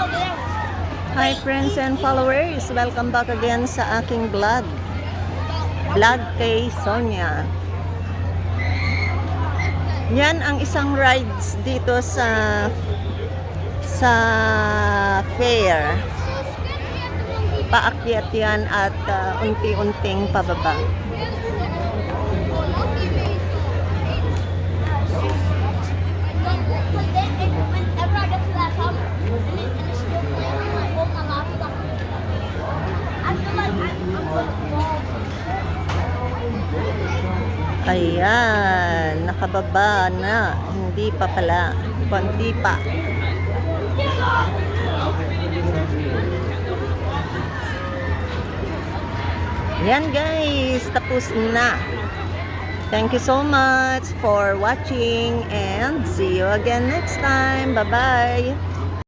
Hi friends and followers, welcome back again sa aking vlog. Vlog kay Sonia. Yan ang isang rides dito sa fair. Paakyat yan at unti-unting pababa. Ayan, nakababa na. Hindi pa pala. Konti pa. Yan guys, tapos na. Thank you so much for watching and see you again next time. Bye-bye.